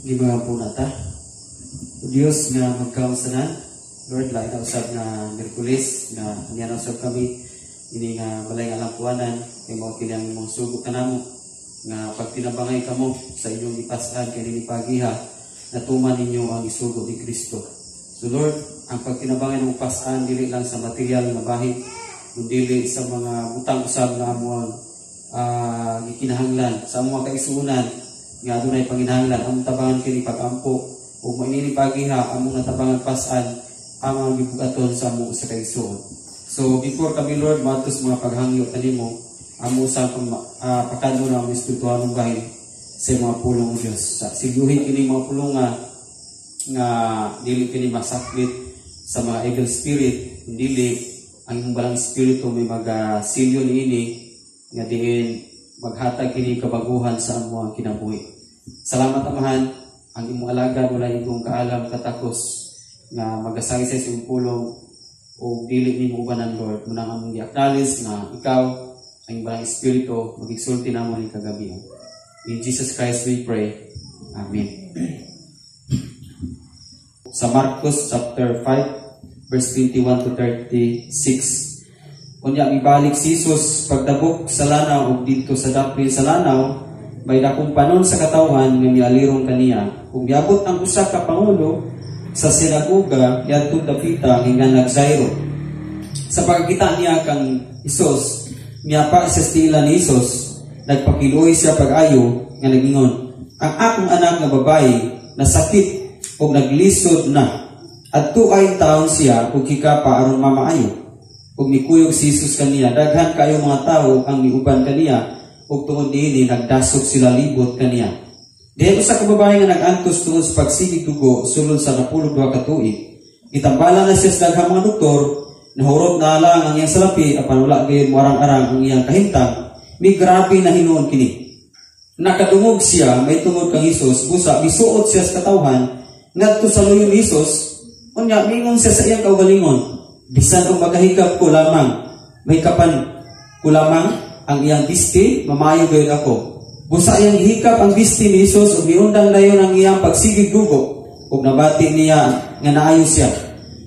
Gibagan po nata. O Diyos nga magkaunsanan, Lord, lahat na usab na Merkulis, na niyan usab kami, ini nga balay nga lampuanan, kay mga kinang mong sugo ka namo, nga pagtinabangay ka mo sa inyong ipasan, kay ninipagiha, natuman ninyo ang isugo ni Kristo. So Lord, ang pagtinabangay ng upasan, dili lang sa material na bahid, dili sa mga butang usab na amuang gikinahanglan, sa mga kaisuunan, nga dunay panginahanglan, ang tabangan kini pag-ampo, o maininipagiha, ang mga tabangan pasan, ang mga gibugaton sa mga sa kaisuon. So, before kami Lord, matos mga paghangyo kanimo, amo sa pakando na ang espiritual ng bahin sa mga pulong o Diyos. Silyuhin kini mga pulong nga dili kini masaklit sa mga evil spirit, dili ang balang spirito may silyo niini nga diin maghatag kini kabaguhan sa among kinabuhi. Salamat Amahan, ang imong alagad wala imong kaalam katakos nga magasay sa imong pulong o dili nimo ubanan Lord. Munang among i-acknowledge na ikaw ang balang espiritu magigsulti namon ni kagabi. In Jesus Christ we pray. Amen. Sa Marcos chapter 5 verse 21 to 36. Unya mibalik si Jesus pagdabok sa lanaw ug didto sa dapil sa lanaw may dakong panon sa katawhan nga mialirong kaniya. Kung miabot ang usa ka pangulo sa sinagoga yadto dapita nga nagzairo. Sa pagkita niya kang Hesus, miyapa sa stila ni Hesus, nagpakiluoy siya pag-ayo nga nagingon, ang akong anak nga babae nasakit ug naglisod na. Adto ay taon siya ug kikapa aron mamaayo. Ug mikuyog si Hesus kaniya, daghan kayo mga tao ang miuban kaniya. Ug tungod niini nagdasok sila libot kaniya. Dihay usa ka babae nga nag-antos tungod sa pagsigig dugo sulod sa 12 ka tuig. Itambala na siya sa daghang mga doktor, nahurot na lang ang iyang salapi apan wala gayud moarang-arang ang iyang kahimtang. May grabe na hinuon kini. Nakadungog siya may tungod kang Hesus, busa misuot siya sa katawhan ngadto sa luyo ni Hesus. Unya mingon siya sa iyang kaugalingon, bisan og magahigap ko lamang, may kapan ko lamang ang iyang bisti, mamayo gayud ako. Busa iyang hikap ang bisti ni Hesus ug miundang dayon ang iyang pagsigig dugo ug nabati niya nga naayo siya.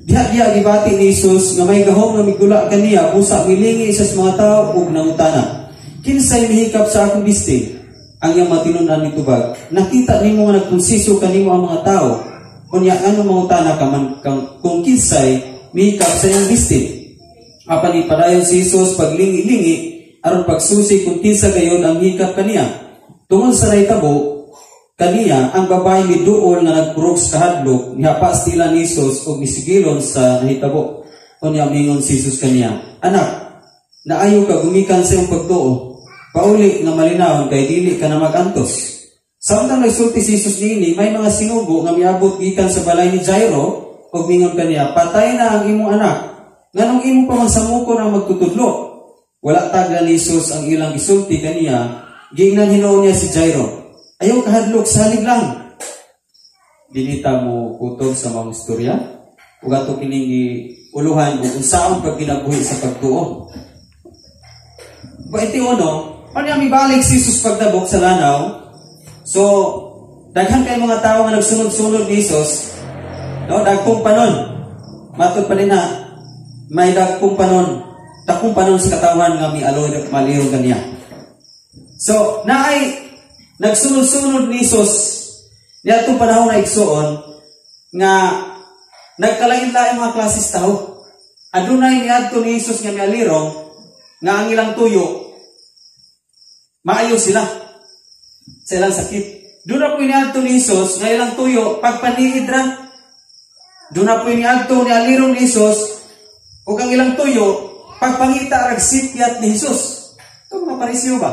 Diha gibati ni Hesus nga may gahom nga migula kaniya, busa milingi sa mga tawo ug nangutana, kinsay mihikap sa akong bisti? Ang iyang matinud-an nitubag, nakita nimo nga nagkonsiso kanimo ang mga tawo. Unya ano mangutana ka man kung kinsay mihikap sa iyang bisti? Apan ipadayon si Hesus paglingi-lingi aron pagsusi kung kinsa gayud ang hikap kaniya. Tungod sa nahitabo kaniya, ang babae miduol nga nagpurog sa kahadlok, nihapa stila ni Hesus ug misigilon sa nahitabo. Unya mingon si Hesus kaniya, anak, naayo ka gumikan sa iyong pagtuo. Pauli nga malinawon kay dili ka na magantos. Samtang nagsulti si Hesus niini, may mga sinugo nga miabot gikan sa balay ni Jairo ug mingon kaniya, patay na ang imong anak. Nganong imo pa man samukon ang magtutudlo? Wala taga ni Hesus ang ilang isulti kaniya, giingnan hinuon niya si Jairo. Ayaw kahadlok, salig lang. Dinita mo kutob sa mga istorya, ug ato kining uluhan ug unsaon pag kinabuhi sa pagtuo. Iti uno, ano mibalik si Hesus pagdabok sa lanaw? So, daghan kay mga tao nga nagsunod-sunod ni Hesus, no, dagkong panon. Matod pa rin na, may dagkong panon sa katawan nga malirong kaniya. So, naay nagsunod-sunod ni Hesus niya itong panahon na igsuon nga nagkalain-lain mga klases tao. Adunay niadto ni Hesus nga malirong nga ang ilang tuyo maayo sila sa ilang sakit. Doon na po niadto ni Hesus nga ilang tuyo pagpaniid ra. Doon na po niadto ni alirong ni Hesus ug ang ilang tuyo pagpangita rag sikyat ni Hesus. Ito mga Pariseo ba?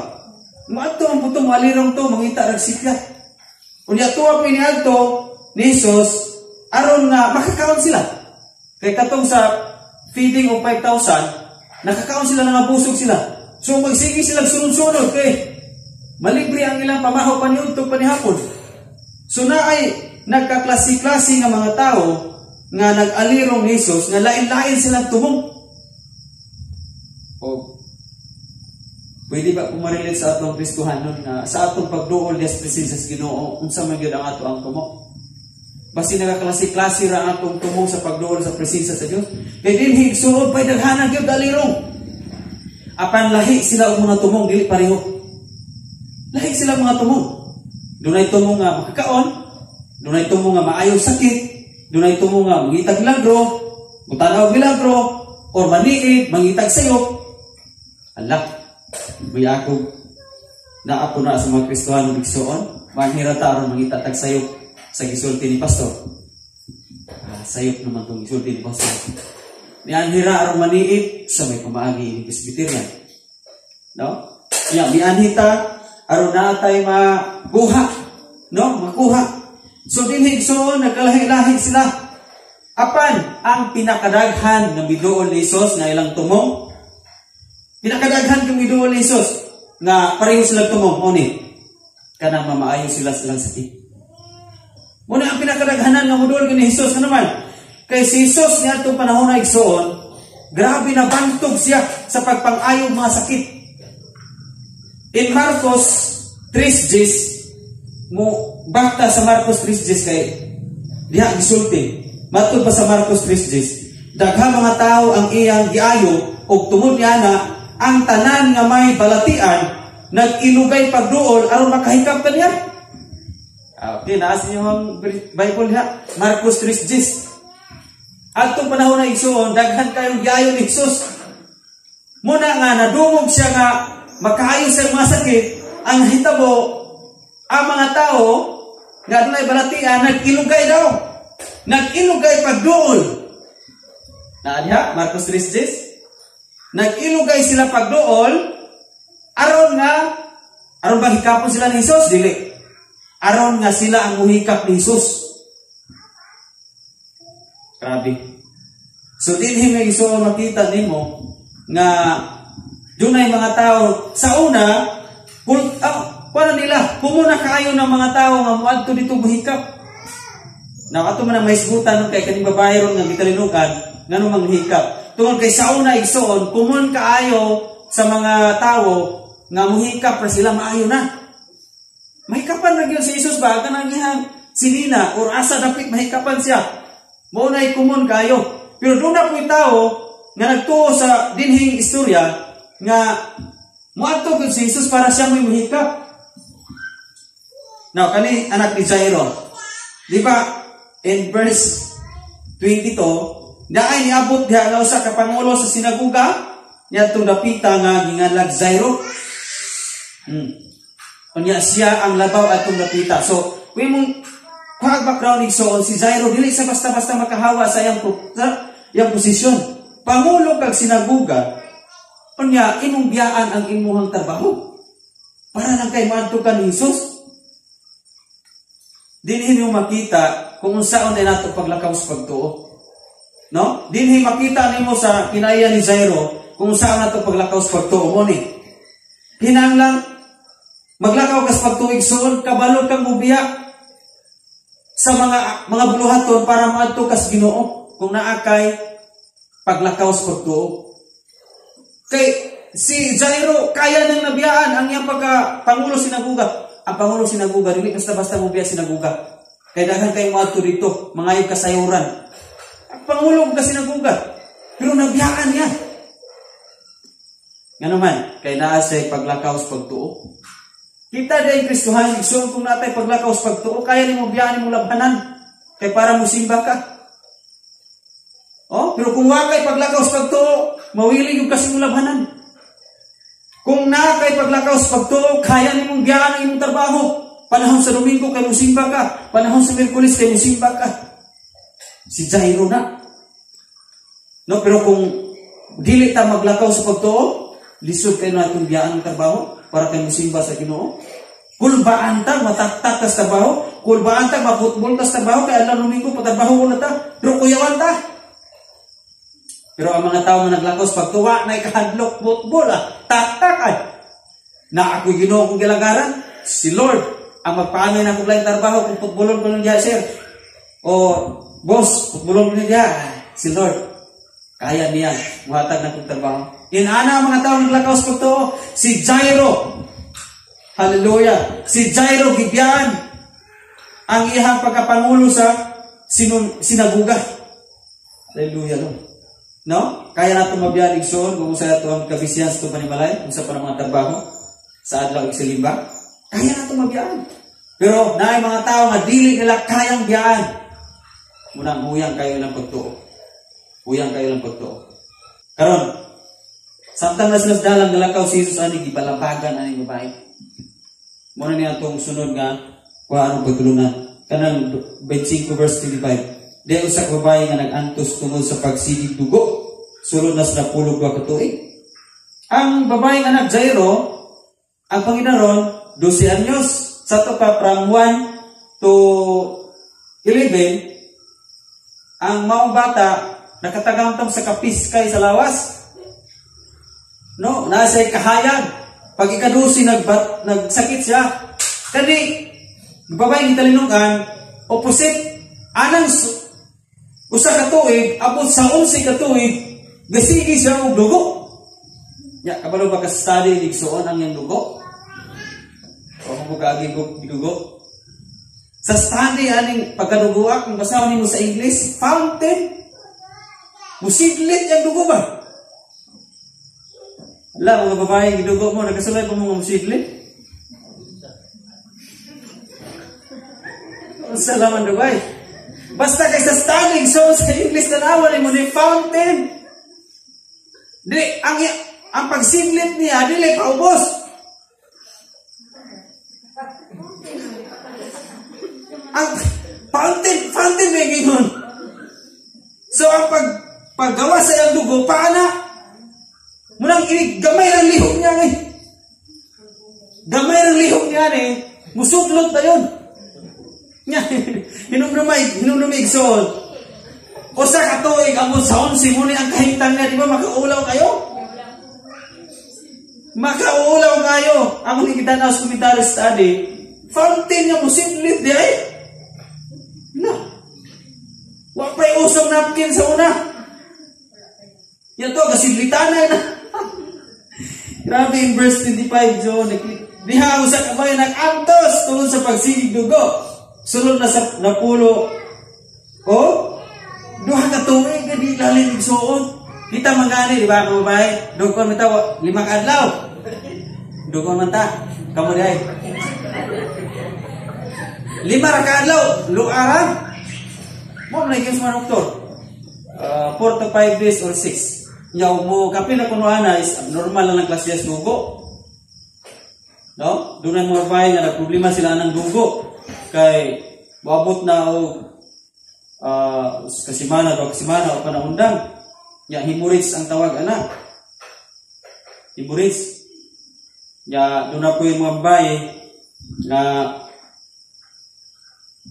Maadto ang putong malirong to, mangita rag sikyat. Unya tuwa po iniadto ni Hesus aron nga makakaon sila. Kay katong sa feeding of 5,000, nakakaon sila nga busog sila. So magsige sila sunod-sunod kay malibre ang ilang pamahaw paniudtog panihapon. So naay nagkaklase-klase nga mga tao nga nag-alirong ni Hesus nga lain-lain silang tumong. Pwede ba pumarilate sa atong Kristohanon na sa atong pagduol des presensya sa Ginoo unsa man gyud ang ato ang tumo? Basi nagaklase-klase ra ang atong tumo sa pagduol sa presensya sa Dios. Kay dinhi suod pay daghanan gyud dalirong. Apan lahi sila og mga tumong dili pareho. Lahi sila mga tumong. Dunay tumong nga makakaon, dunay tumong nga maayo sakit, dunay tumong nga mangitag milagro, mutanaw milagro, or maniid, mangitag sayop. Allah, may ako na ako na sa mga Kristohano bigsoon, manghirata aron mangita tag sayop sa gisulti ni pastor. Sayop naman tong gisulti ni pastor. Mianhira aron maniid sa may pamaagi ni Presbyterian. No? Ya, mianhita aron natay makuha, no? Makuha. So dinhi igsoon nagkalahi-lahi sila. Apan ang pinakadaghan nga biduol ni Hesus nga ilang tumong, pinakadaghan kang biduol ni Hesus nga pareho sila tumong, oni kanang mamaayo sila silang sakit. Muna ang pinakadaghanan nga modul ni Hesus nga naman. Kay si Hesus niya itong panahon na igsoon, grabe na bantog siya sa pagpang-ayaw mga sakit. In Marcos 3:10, mo bakta sa Marcos 3:10 kay diha gisulti. Matud pa sa Marcos 3:10, dagha mga tao ang iyang giayo ug tungod niya na ang tanan nga may balatian nag-ilugay pagduol aron makahikap kaniya. Okay, naas niyo ang Bible ha, Marcos 3:10. Atong panahon na igsoon, daghan kayong giayo ni Hesus. Muna nga nadungog siya nga makaayo sa mga sakit, ang hitabo ang mga tao nga dunay balatian nag-ilugay daw. Nag-ilugay pagduol. Naadya, Marcos 3:10. Nag-ilugay sila pagduol aron ba hikapon sila ni Hesus? Dili. Aron nga sila ang muhikap ni Hesus. Grabe. So dinhi may iso makita nimo nga dunay mga tao sa una para nila pumuna kaayo ng mga tao nga moadto dito muhikap. Now ato man ang mahisgutan kay kaning babae ron nga gitalinukan ngano manghikap. Tungod kay sa una igsoon kumun kaayo sa mga tao nga muhikap para sila maayo na. Mahikapan na gyud si Hesus ba kanang iyang sinina or asa dapit mahikapan siya. Mao nay kumon kayo. Pero doon na po'y tao nga nagtuo sa dinhing istorya nga moadto gud si Hesus para siya may muhikap. Now kani anak ni Jairo. Di ba in verse 22, daay niabot diha nga usa ka pangulo sa sinagoga niadtong dapita nga ginganlag Jairo. Unya siya ang labaw atong dapita. So, kuy mong background igsoon si Jairo dili sa basta-basta makahawa sa iyang posisyon. Pangulo kag sinagoga, unya imong biyaan ang imuhang trabaho para lang kay maadto ka ni Hesus. Dinhi niyo makita kung unsaon ay nato paglakaw sa pagtuo. No? Dinhi makita nimo sa kinaya ni Jairo kung saan nato paglakaw sa pagtuo mo ni. Hinanglang maglakaw ka sa pagtuo igsoon kabalo kang mubiya sa mga buluhaton para maadto ka sa Ginoo kung naa kay paglakaw sa pagtuo. Kay si Jairo kaya nang nabiyaan ang iyang pangulo sinagoga. Ang pangulo sinagoga dili basta-basta mo biya sinagoga. Kay daghan kay maadto dito, mangayog kasayuran. Ang pangulo ka sinagoga. Pero nabiyaan niya. Ngano man kay naa say paglakaw sa pagtuo. Kita day Kristohan, so kung natay paglakaw sa pagtuo, kaya nimo biyaan nimo labhanan kay para mo simba ka. Oh, pero kung wa kay paglakaw sa pagtuo, mawili yung kasi mo labhanan. Kung na kay paglakaw sa pagtuo, kaya nimong biyaan ang imong trabaho. Panahon sa Domingo kay musimba ka, panahon sa Miyerkules kay musimba ka. Si Jairo na. No, pero kung dili ta maglakaw sa pagtuo, lisod kay natong biyaan ang trabaho para kay musimba sa Ginoo. Kulbaan ta mataktak ka sa trabaho, kulbaan ta maputbol ka sa trabaho kay adlaw Domingo patrabaho na ta, pero kuyawan ta. Pero ang mga tao na naglakaw sa pagtuwa na ikahadlok butbol taktak ay. Na ako Ginoo kong gilagaran, si Lord ang magpaangay na kong laing trabaho kung putbulon ko lang diya, sir. O boss, putbulon ko lang diya, si Lord. Kaya niya, muhatag na kong trabaho. Inana mga tao naglakaw sa pagtuo, si Jairo. Hallelujah. Si Jairo gibiyaan ang iyang pagkapangulo sa sinaguga. Hallelujah, no? No? Kaya natin mabiyan igsoon kung sa ito ang kabisyan sa ito panimalay, kung sa mga trabaho sa adlaw igsilimba. Kaya natin mabiyan. Pero naay mga tao nga dili nila kayang biyaan. Munang huyang kayo ng pagtuo. Huyang kayo ng pagtuo. Karon, samtang nasa dalang nalakaw si Jesus ani gibalambagan ani babae. Muna niya itong sunod nga kung anong pagtulunan. Kanang 25 verse 25. Di usak babae nga nag-antos tungod sa pagsigig dugo. Sulod na sa 12 katuig. Ang babae nga nag-Jairo, ang Panginoon, 12 anyos. Sa ito pa, from 1 to 11, ang maong bata, nakatagamtang sa kapiskay sa lawas. No, nasa kahayag. Pag ikadusi, nagsakit siya. Kani, babae ng talinungan, opposite, anang usa ka tuig, abot sa 11 ka tuig, gasigi siya og dugo. Ya, kabalo ba ka study ligsoon ang yang dugo? O kung kagi ko dugo. Sa study aning pagkadugoak, kung basahon nimo sa English, fountain. Musidlit yang dugo ba? Wala, mga babae, gidugo mo, nagasulay pa mga musidlit. Salamat dugoy. Basta kay sa studying, so sa English na naman mo ni fountain. Dili, ang pagsidlit niya, dili paubos. Ang fountain may gingon. So ang paggawa sa iyang dugo, paana? Munang gamay ng lihok niya eh. Gamay ng lihok niya eh. Musudlot na yun. Hinumdumay igsoon. O sa katuig, amon sa 11, muna ang kahintang na, di ba makaulaw kayo? Makaulaw kayo. Ang kita na sa commentary study, fountain niya musidlit di ay. Na. Wapay usong napkin sa una. Yan to, kasidlitan na. Grabe in verse 25, John. Diha usa ka ba nag-antos tungod sa pagsigig dugo. Sulod na sa napulo. O? Duha ka tuig na di lalim igsoon. Kita mangani, di ba, mga babae? Dugkon man ta 5 adlaw. Dugkon man ta. Kamu di ay. 5 ra ka adlaw, luaran. Mo na yung mga doktor. 4 to 5 days or 6. Yaw mo kapil na kunuana is normal lang klase sa dugo. No? Doon ang mga babae nga nagproblema sila ng dugo. Kay maabot na o kasimana o panaundang. Ya hemorrhage ang tawag ana. Hemorrhage. Ya doon na po yung mga babae na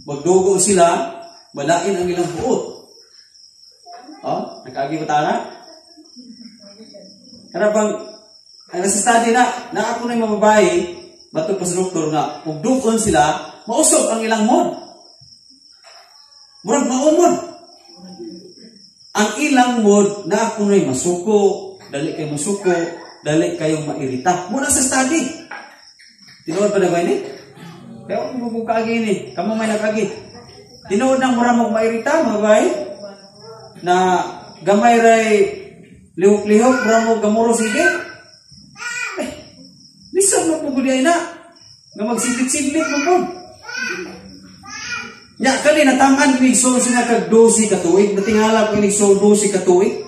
magdugo sila, balain ang ilang buot. Nakaagi ko tana? Kaya bang ang nasa study na ako na yung mga babae, bato pa sa doktor nga, kung dukon sila, mausog ang ilang mod. Murag maumod. Ang ilang mod na ako na yung masuko, dali kayo masuko, dali kayong mairita. Muna sa study. Tinuod pa na ba ini? Kaya kung bubukagi ini, kamo may nagagi. Tinuod ng mura mong mairita, mga babae, na gamay ray lihok-lihok, mura mong gamuro sige. Lisod mo po gudiay na. Nga magsidlit-sidlit mo po. Ya, kali natamaan kinigso siya kag-12 katuig. Natingala ko kinigso 12 katuig.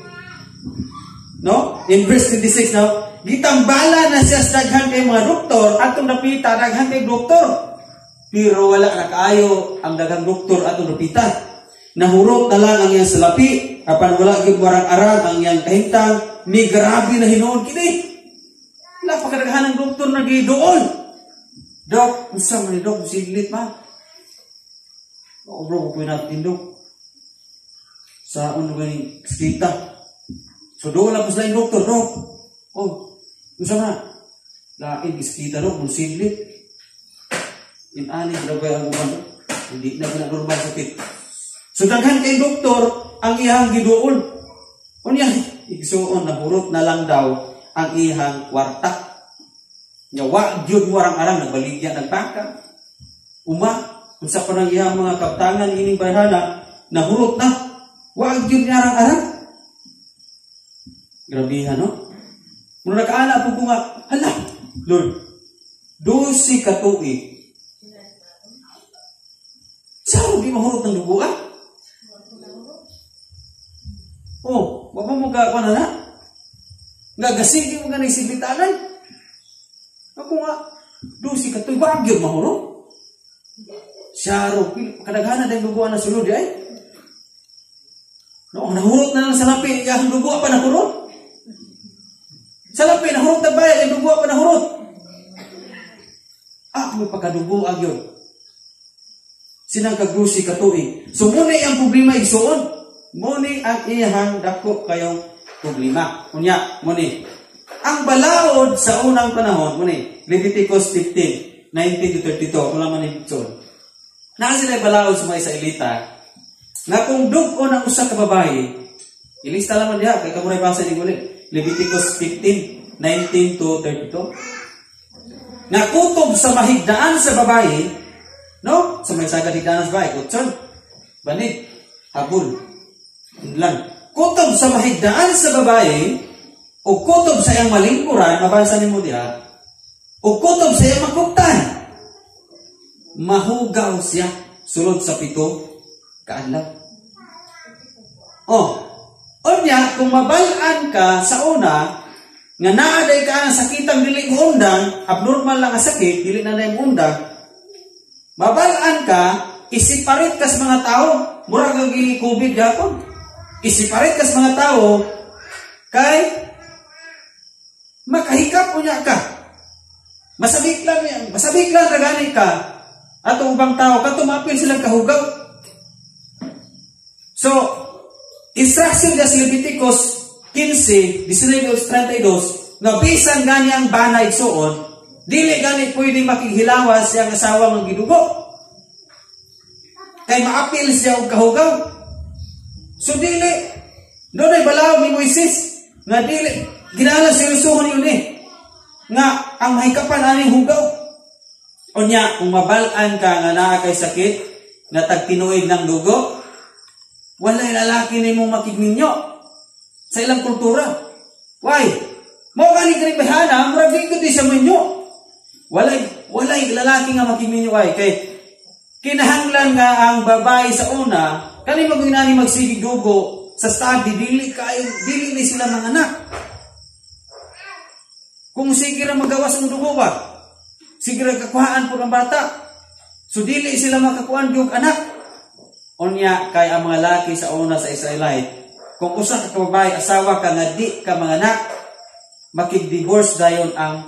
No? In verse 26 now, gitambala na siya sa daghan kay mga doktor. Atong napita, daghan kay doktor. Pero wala na kaayo ang daghang doktor atong napita. Nahurot na lang ang iyang salapi. Apan wala yung warang-arang ang iyang kahintang. May grabe na hinuon kini. Napakadaghan ng doktor na gidoon. Dok, usam ni Dok, siglit man. Bro, kung natin Dok. Sa ano ganing kita. So doon lang po sila yung doktor, Dok. Oh, usam na. Lain iskita, Dok, kung siglit. Inani, grabe ang uman, Dok. Hindi na normal sakit. So daghan kay doktor ang iyang gidoon. Unya igsuon na hurot na lang daw ang ihang kwarta. Nya wa gyud mo arang-arang nagbaligya nagpaka. Unsa pa nang iyang mga kaptangan ining bayhana nahurot na. Wa gyud niya arang-arang. Grabihan no? Muna nakaana po ko nga, hala, Lord, 12 ka tuig. Saan di mahurot ng dugo Oh, wala mo gagawa na. Gagasigi mo ganang sibitanay. Ako nga, 12 ka tuig, wag yun mahurot. Siyaro, kadaghanan na yung dugo na sulod ay. No, nahurot na lang sa lapi, yung dugo pa nahurot. Sa lapi, nahurot na ba, yung dugo pa nahurot. May pagkadugo agyon. Sinang kag-12 ka tuig. So, muna ang problema igsuon. Muna ang iyahang dako kayong problema. Kunya, muna. Ang balaod sa unang panahon, muna, Leviticus 15, 19-32, kung naman igsuon. Naan sila balaod sa mga Israelita, na kung dugo ng usa ka babae, ilista naman diha, kaya kamuray basa ni Guli, Leviticus 15, 19-32. Nakutob sa mahigdaan sa babae, no? Sa may sagad higdaan sa babae, kutson, banid, habol, lang. Kutob sa mahigdaan sa babae, o kutob sa iyang malingkuran, mabasa ni mo diha, o kutob sa iyang makuptan, mahugaw siya, sulod sa 7 kaadlaw. Onya, kung mabalaan ka sa una, nga naaday ka ang sakitang dili mo undang, abnormal lang ang sakit, dili na na yung undang, mabalaan ka, isiparit ka sa mga tao, murag ang COVID yapon, isiparit ka sa mga tao, kay makahikap unya ka, masabik lang ragani ka, at ang ubang tao, katumapil silang kahugaw. So, instruction niya sa Leviticus 15, 19-32, nga bisan gani ang banay suon, dili gani pwede makighilawas siyang asawa ng gidugo. Kay maapil siya og kahugaw. So dili, doon ay balaw ni Moises, nga dili, ginala silusuhon yun nga ang mahikapan aning hugaw. Onya, kung mabalaan ka nga naa kay sakit, nga tagtinuig ng dugo, walay lalaki ni mong makigminyo sa ilang kultura. Why? Mo gani kani bahana, murag di gud sa minyo. Walay lalaki nga makigminyo ay kay kinahanglan nga ang babae sa una, kani magunani magsigig dugo sa study dili ni sila mga anak. Kung sige ra magawas ang dugo ba? Sige ra kakuhaan po ng bata. So dili sila makakuan yung anak. Onya kay ang mga laki sa una sa Israelite, kung usa ka babae asawa ka nga di ka mga anak, makig-divorce dayon ang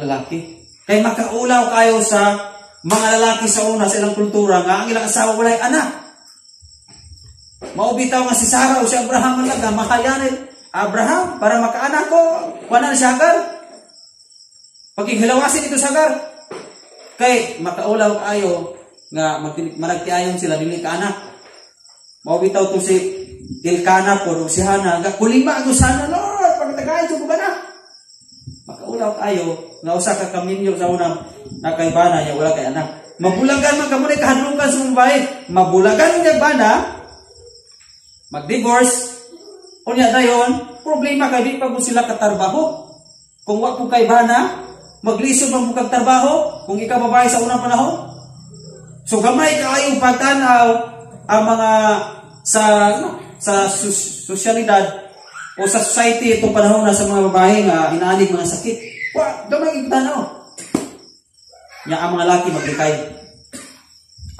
lalaki. Kay makaulaw kayo sa mga lalaki sa una sa ilang kultura nga ang ilang asawa walay anak. Maubitaw nga si Sarah o si Abraham nga mahayanin Abraham para makaanak ko, wala na si Hagar. Pagkighilawasin ito sa Hagar. Kay makaulaw kayo nga managtiayon sila dili ka anak. Maubitaw to si Elkana po si Hana nga kulima ako sana Lord pagtagay ko ba na. Makaulaw kayo nga usa ka kaminyo sa unang nakaibana niya wala kay anak. Mabulagan man kamo ni kahadlungan sa babae. Mabulagan niya bana mag-divorce. Unya dayon problema kay di pa mo sila katarbaho. Kung wa po kay bana maglisod man mo kag trabaho kung ikaw babae sa unang panahon. So gamay kaayo patanaw ang mga sa sosyalidad o sa society itong panahon na sa mga babae nga inaanig mga sakit. Wa gamay patanaw. Nya ang mga laki maglikay.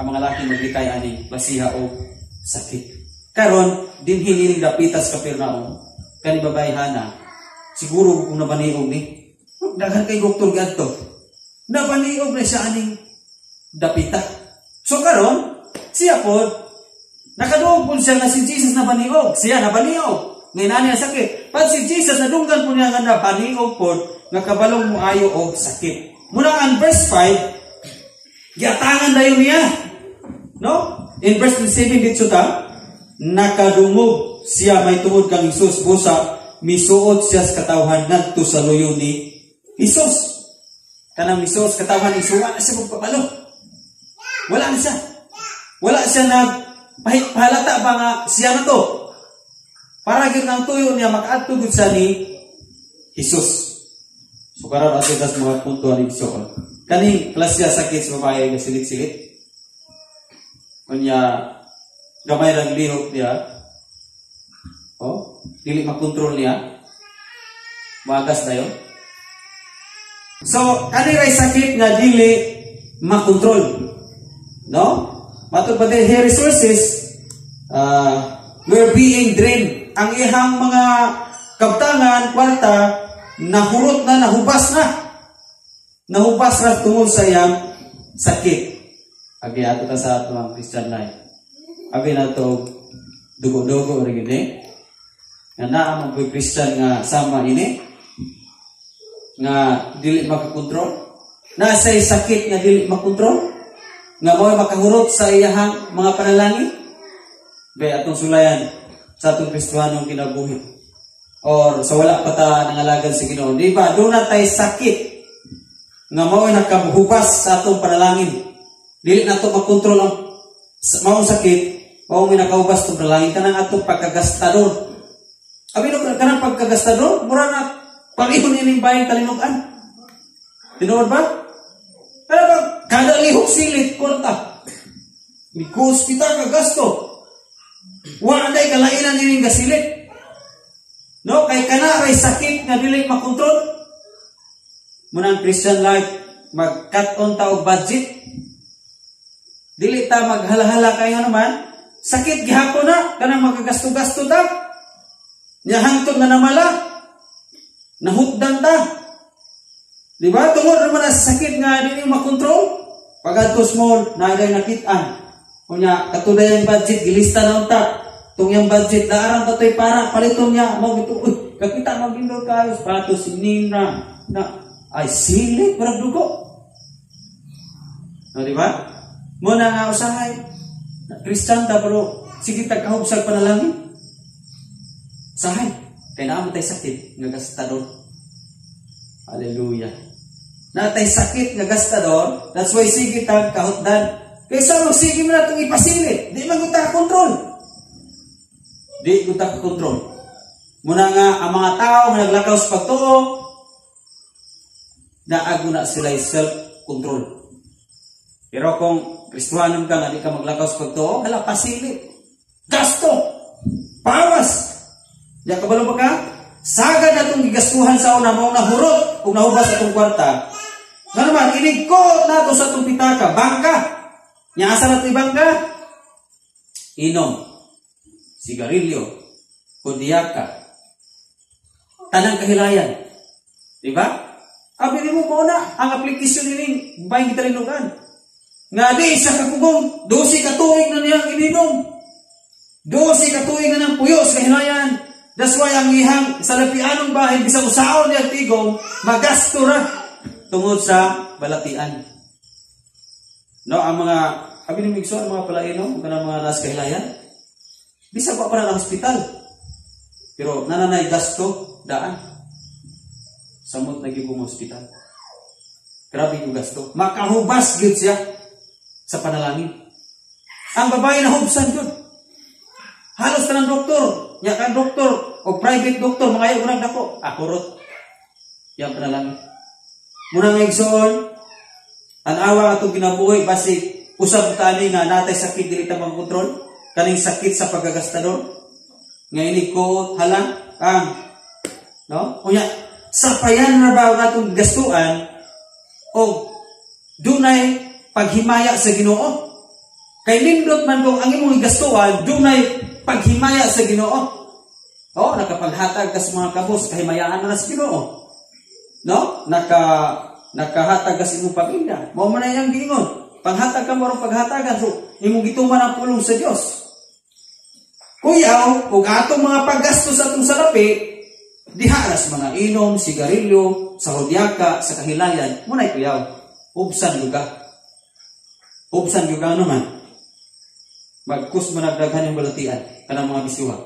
Ang mga laki maglikay ani basiha o sakit. Karon din hiniling dapitas Kapernaum kani babae Hana. Siguro kung nabaniog ni daghan kay doktor gadto. Nabaniog na siya aning dapita. So karon siya pod nakaduog po siya na si Jesus nabaniog. Siya nabaniog. Ngay nani ang sakit. Pag si Jesus nadunggan po niya nga nabaniog pod nga kabalong mo ayo og sakit. Muna ang verse 5 giatangan dayon niya. No? In verse 7 dito ta nakadungog siya may tungod kang Hesus busa misuot siya sa katawhan ngadto sa luyo ni Hesus. Kanang misuot sa katawhan isuwa na siya magpapalo. Wala na siya. Wala siya pahalata ba nga siya na to. Para gyud ang tuyo niya makaadto gud sa ni Hesus. So karon ato tas mga punto ani Hesus. Kaning klasya sakit sa babae nga silit-silit. Kunya gamay lang lihok niya. Oh, dili makontrol niya. Magas na yun. So, kaniray sakit nga dili makontrol. No? Matod pa din, hair resources, we're being drained. Ang ihang mga kabtangan, kwarta, nahurot na, nahubas na. Nahubas na tungod sa iyang sakit. Abi ato ta sa ato ang Christian life. Abi na to dugo-dugo rin ini. Nga naa mo Christian nga sama ini. Nga dili makakontrol. Nasa'y sakit nga dili makontrol. Nga mo'y makahurot sa iyahang mga panalangin. Be atong sulayan sa atong Kristiyanong kinabuhi. Or sa wala pa ta nangalagad sa Ginoo. Di ba? Doon na tayo sakit. Nga mo'y nakabuhubas sa atong panalangin. Dili na ito makontrol ang maong sakit, maong may nakaubas itong dalangin ka ng atong pagkagastador. Abi no, ka ng pagkagastador, mura na pag-ihon nining bayang kalinugan. Tinuod ba? Pero ba, kada lihok silit, kurta. Because kita kagasto. Wala na'y kalainan nining gasilit. No, kay kanaray sakit na dili makontrol. Munang Christian life, mag-cut on ta og budget. Dili ta maghalahala kayo naman. Sakit gihapon na. Kanang magagasto-gasto ta. Nyahantod na namala. Nahutdan ta. Diba? Tungod naman na sakit nga dili makontrol. Pag-atos mo, nagay nakitaan. Kunya, katuday ang budget, gilista na ta. Tung yung budget, daarang tatoy para, paliton niya. Uy, kakita mag-indol kayo. Patos, sinina. Ay, silit, parang dugo. No, diba? Muna nga usahay, Christian ta pero sige tagkahubsag panalangin. Usahay, kaya naman tayo sakit nga gastador. Hallelujah. Na tayo sakit nga gastador, that's why sige tagkahutdan. Kaysa mo sige mo na itong ipasilit, di man guta kontrol. Di guta kontrol. Muna nga ang mga tao nga naglakaw sa pagtuo, naago na sila self-control. Pero kung Kristuhanon ka nga, di ka maglakaw sa pagtuo, hala, pasilit. Gasto. Pawas. Diyan ka ba ka? Sagad na itong gigastuhan sa una, mong nahurot, kung nahubas sa itong kwarta. Nga naman, inigkot na ito sa itong pitaka. Bangka. Nyasa na ito bangka. Inom. Sigarilyo. Kudiyaka. Tanang kahilayan. Diba? Abili mo muna ang aplikasyon nila, bayan kita linugan. Nga di sa kakugong, 12 katuig na niyang ininom. 12 katuig na ng puyos kahilayan. That's why ang ihang sa lapianong bahay, bisang usaon niya tigong, magasto ra tungod sa balatian. No, ang mga, abi ni Migso, ang mga palainom, kanang mga nas kahilayan, bisa pa na ng hospital. Pero nananay gasto, daan. Samot na gibong hospital. Grabe yung gasto. Makahubas gid siya sa panalangin. Ang babae na hubsan yun. Halos ka ng doktor. Nya ka doktor o private doktor. Mga yung nagdako. Akurot. Yang panalangin. Muna nga igsoon. Ang awa atong ginabuhay. Basi usab tani nga natay sakit dili ta magkontrol. Kaning sakit sa pagagastador. Ngayon ko halang ang no? Kunya sapayan na ba natong gastuan o dunay paghimaya sa Ginoo. Kay nindot man kung ang imong igastuan, dunay paghimaya sa Ginoo. Oh, nakapaghatag ka sa mga kabos, kahimayaan mo na sa Ginoo. No? Nakahatag ka sa imong pamilya. Mao man na yang giingon. Panghatag ka mo ron paghatagan, so imong gituman ang pulong sa Dios. Kuyaw, kung atong mga paggastos sa atong salapi, diha na sa mga inom, sigarilyo, sa hudyaka, sa kahilayan, muna'y kuyaw. Ubsan luga. Ubsan luga naman. Magkus mo nagdaghan yung balatian, kanang mga bisuha.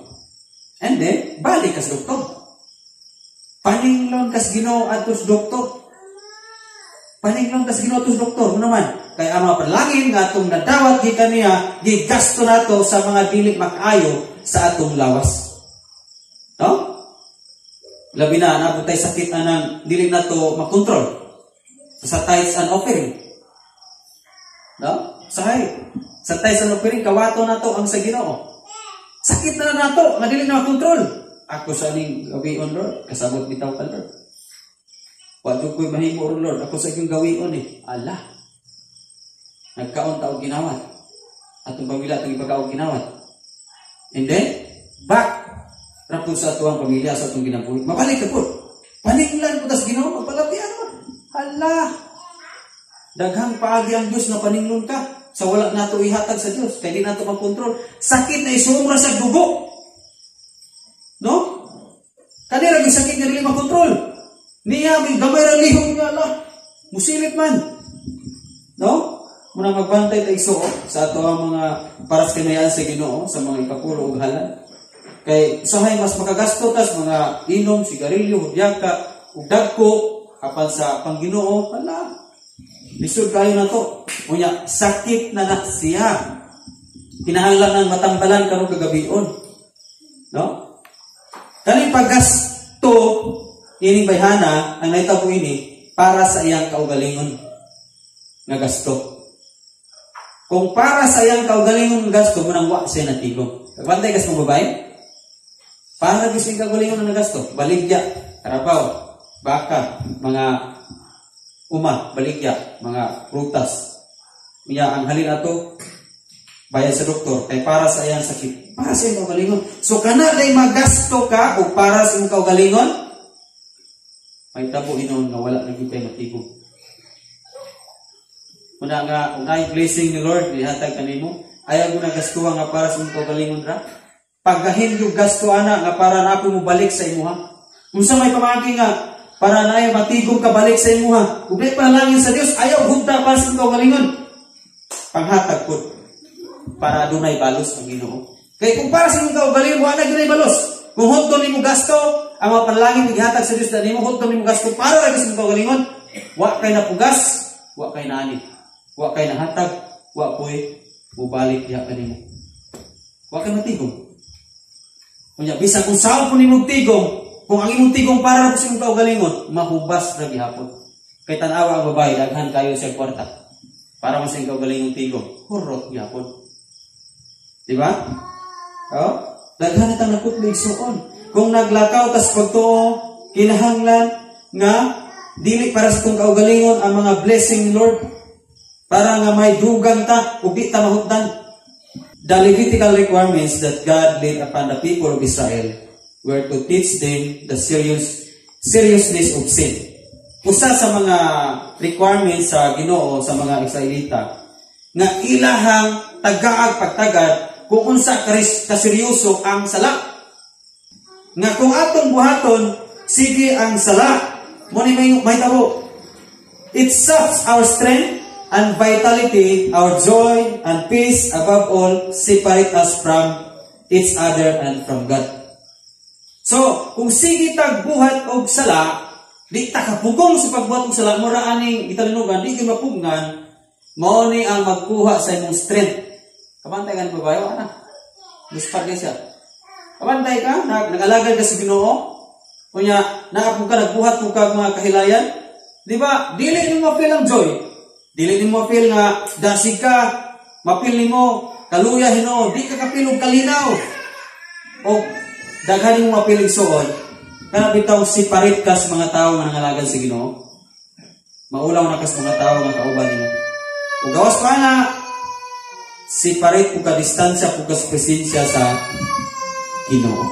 And then, balik ka sa doktor. Paninglon kas Ginoo atos doktor. Paninglon kas Ginoo atos doktor. Ano naman? Kaya ang mga panalangin nga atong nadawat gikan niya, gigasto nato sa mga dili makayo sa atong lawas. No? Labi na, nabutay sakit na nang dili nato makontrol sa tithes and offering. No? Sa tithes and offering, kawato nato ang sa Ginoo. Sakit na nato, nga dili na makontrol. Ako sa aning gawion, Lord, kasabot bitaw ka, Lord. Wadyo ko'y mahimo, Lord. Ako sa aking gawion Allah. Nagkaon tao ginawat. Atong pamilya, atong ipagkaon ginawat. And then, back. Rapod sa atong pamilya, sa atong ginabuhi. Mabalik ka po. Paninglan po, tas Ginoo, magpalapian mo. Allah. Daghang paagi ang Diyos na paninglon ka. Sa wala nato ihatag sa Diyos. Kaya di nato magkontrol. Sakit na isumra sa dugo. No? Kanira may sakit nga dili makontrol. Niya may gamay ra lihom nga Allah. Musilit man. No? Muna magbantay tayo suot sa ato ang mga paras kinayan sa Ginoo sa mga ikapulo ug halal. Kay usahay mas makagasto tas mga inom, sigarilyo, hudyaka, ug dagko apan sa Pangginoo, hala. Lisod kayo na to. Unya sakit na siya. Kinahanglan ng matambalan karon kagabion. No? Kaning paggasto ining bayhana ang naitabo ini para sa iyang kaugalingon nga gasto. Kung para sa iyang kaugalingon nga gasto mo nang wa siya natigom. Kabantay kas mga babae? Para gyud sa kaugalingon nga gasto, baligya, karabaw, baka, mga baligya, mga prutas. Iya ang halin ato bayad sa doktor kay para sa iyang sakit. Para sa iyang kaugalingon. So, kana day magasto ka o para sa iyang kaugalingon, may tabo inon na wala naging tayo matigong. Muna nga, unay blessing ni Lord, ihatag kanimo, ayaw mo na gastuwa nga para sa iyang kaugalingon ra. Pagkahin yung gasto ana nga para na mo balik sa imuha. Kung sa may pamagi nga, para na ay matigong ka balik sa imuha. Kung may panalangin sa Dios, ayaw hunta para sa iyang kaugalingon. Panghatag po. Para dunay balos ang Ginoo. Kaya kung para sa iyong kaugalingon, wala na dunay balos. Kung hunto nimo gasto, ang mga panalangin gihatag sa Dios na nimo hunto nimo gasto para ra sa iyong kaugalingon, wa kay napugas, wa kay naani. Wa kay nahatag, wa koy mubalik diha kanimo. Wa kay matigong. Kunya bisan kung saan po nimo tigong, kung ang imong tigong para ra sa iyong kaugalingon, mahubas ra gihapon. Kay tan-awa ang babae daghan kayo sa kwarta. Para mas iyong kaugalingon tigong, hurot gihapon. Di ba? Oh, daghan ta nakutlig suon. Kung naglakaw tas pagtuo, kinahanglan nga dili para sa tong kaugalingon ang mga blessing ni Lord. Para nga may dugang ta ug di ta mahutdan. The Levitical requirements that God laid upon the people of Israel were to teach them the seriousness of sin. Usa sa mga requirements sa Ginoo sa mga Israelita nga ilahang tagaag pagtagad kung unsa kaseryoso ang sala. Nga kung atong buhaton sige ang sala, mo ni may tabo. It saps our strength and vitality, our joy and peace, above all, separate us from each other and from God. So, kung sige tagbuhat og sala, di ta kapugong sa pagbuhat og sala, mura aning italinugan, di kayo mapugnan, mao ni ang magkuha sa imong strength. Kabantay ka ni babae, wala na. Luspad ka siya. Kabantay ka, nag-alagad ka sa Ginoo, kunya, naapog ka, nagbuhat mo ka mga kahilayan, di ba, dili nyo mapil ang joy. Dili nimo mapil nga dasig ka, mapil nimo kaluya Ginoo, di ka kapilog kalinaw. O daghan nimo mapilig suon, kana bitaw separate kas mga tawo nga nangalagad sa Ginoo. Maulaw na kas mga tawo nga kauban nimo. Ug gawas pa na separate po ka distansya po ka sa presensya sa Ginoo.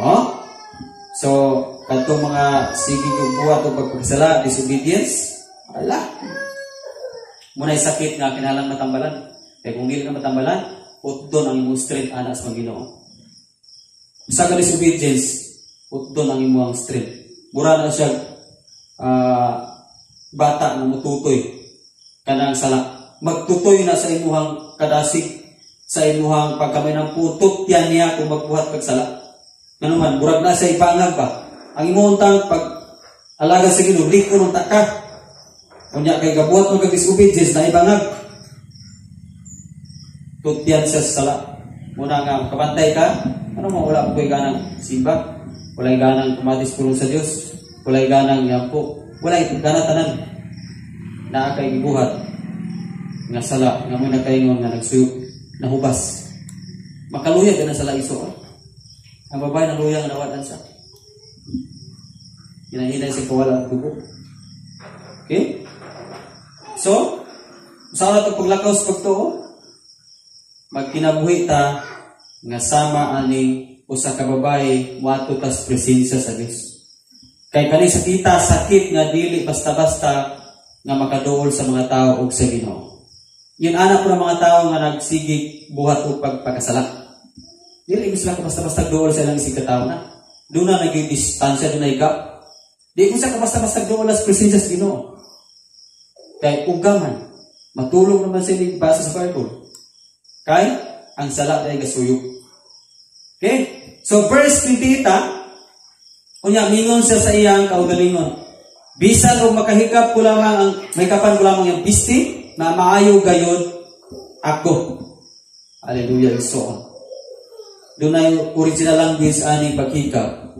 Oh? So, kadtong mga sige ug buhat ug pagpagsala, disobedience, ala. Muna'y sakit nga kinalang matambalan. Kaya kung hindi ka matambalan, utdon ang imong strength anas ng Ginoo. Sa disobedience, utdon ang imong strength. Mura na siya bata na mututoy kanang sala. Magtutoy na sa imuhang kadasig, sa imuhang pagkamay ng putot yan niya kung magbuhat kag sala. Ano man, burag na sa ibangag ba? Ang imuntang pag alaga sa Ginoo, liko nung taka. Kunya kay gabuhat mo kag disobedience na ibangag. Tutyan sa sala. Muna nga kabantay ka, ano mo wala ko ganang simba, wala ganang tumatis pulong sa Dios, wala ganang yampo, wala ganang tanan. Na kay gibuhat nga sala nga mo nakaingon nga nagsuyop nahubas. Makaluya ka na sala iso. Ang babae ng luyang nawalan sa. Hinahinay sa kawala at dugo. Okay? So, saan ito paglakaw sa pagtuo? Magkinabuhi ta nga sama aning usa ka babae wato tas presensya sa Dios. Kay kani sa kita sakit nga dili basta-basta nga makaduol sa mga tao ug sa Ginoo. Yun anak ko ng mga tao nga nagsigig buhat o pagpakasala. Dili sila ka basta-basta duol sa ilang isig katao na. Doon na naging distansya, doon na igap. Di ko siya ka basta-basta duol sa presensya sa Ginoo. Kay ugaman, matulog naman sila basa sa Bible. Kay ang sala ay gasuyok. Okay? So verse 28, unya mingon siya sa iyang kaugalingon. Bisan og makahikap ko lamang ang may kapan ko lamang yung pisti na maayo gayod ako. Hallelujah. So doon ay original language ani pagkikap.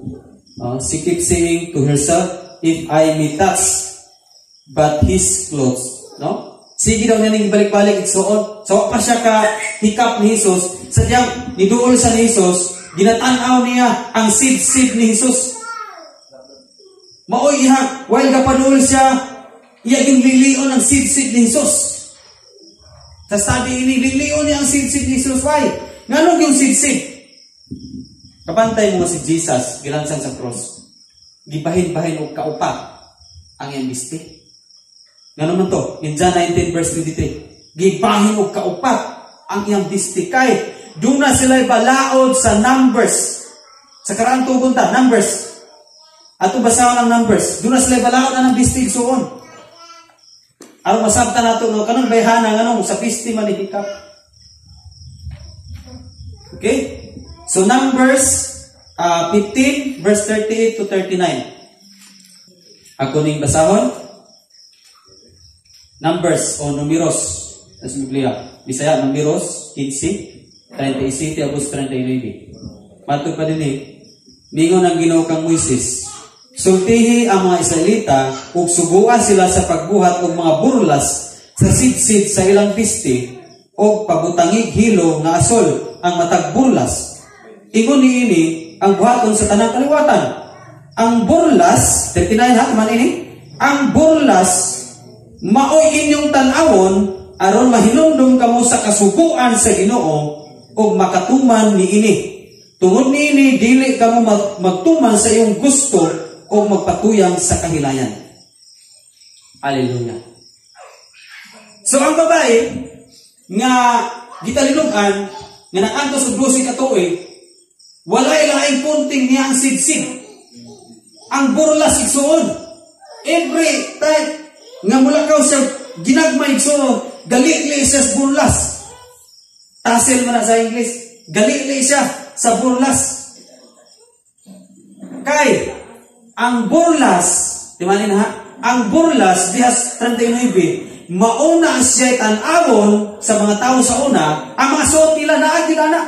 She keeps saying to herself, if I may touch but his clothes. No? Sige daw niya nang balik-balik igsuon. So pa siya ka hikap ni Jesus. Sadyang niduol sa ni Jesus, ginatanaw niya ang sid-sid ni Jesus. Maoy iha, while kapaduol siya, iyaging lilion ang sid-sid ni Jesus. Sa sabi ini, lilion niya ang sid-sid ni Jesus. Why? Nganong yung sid-sid? Kapantay mo si Jesus, gilansang sa cross. Gibahin-bahin o kaupa ang iyang bisti. Nga naman to, in John 19 verse 23. Gibahin o kaupa ang iyang bisti. Kay, doon na sila'y balaod sa numbers. Sa karaan tugon ta, numbers. Ato basahan ang numbers. Doon na sila'y balaod ang bisti igsuon. Aron masabta nato, no, kanong bayhana, kanong sa bisti manihikap. Okay? So Numbers 15 verse 38 to 39. Ako ning basahon. Numbers o numeros sa Biblia. Bisaya numeros 15 37 hanggang 39. Matod pa dinhi. Mingon ang Ginoo kang Moises. Sultihi ang mga Israelita ug subuan sila sa pagbuhat og mga burlas sa sidsid sa ilang pisti og pabutangig hilo nga asol ang matag burlas. Ingon niini ang buhaton sa tanang kaliwatan. Ang burlas, 39 ha, man ini. Ang burlas maoy inyong tan-awon aron mahinumdum kamo sa kasubuan sa Ginoo ug makatuman niini. Tungod niini dili kamo magtuman sa iyong gusto o magpatuyang sa kahilayan. Hallelujah. So ang babae nga gitalinugan nga nakantos og 12 ka tuig, walay laing punting niya ang sidsid. Ang burlas igsuon. Every time nga mulakaw siya ginagmay igsuon, gali siya sa burlas. Tassel man na sa English, gali siya sa burlas. Kay ang burlas, di manin ha? Ang burlas dihas 39, mauna siya tan-awon sa mga tao sa una, ang mga suot nila na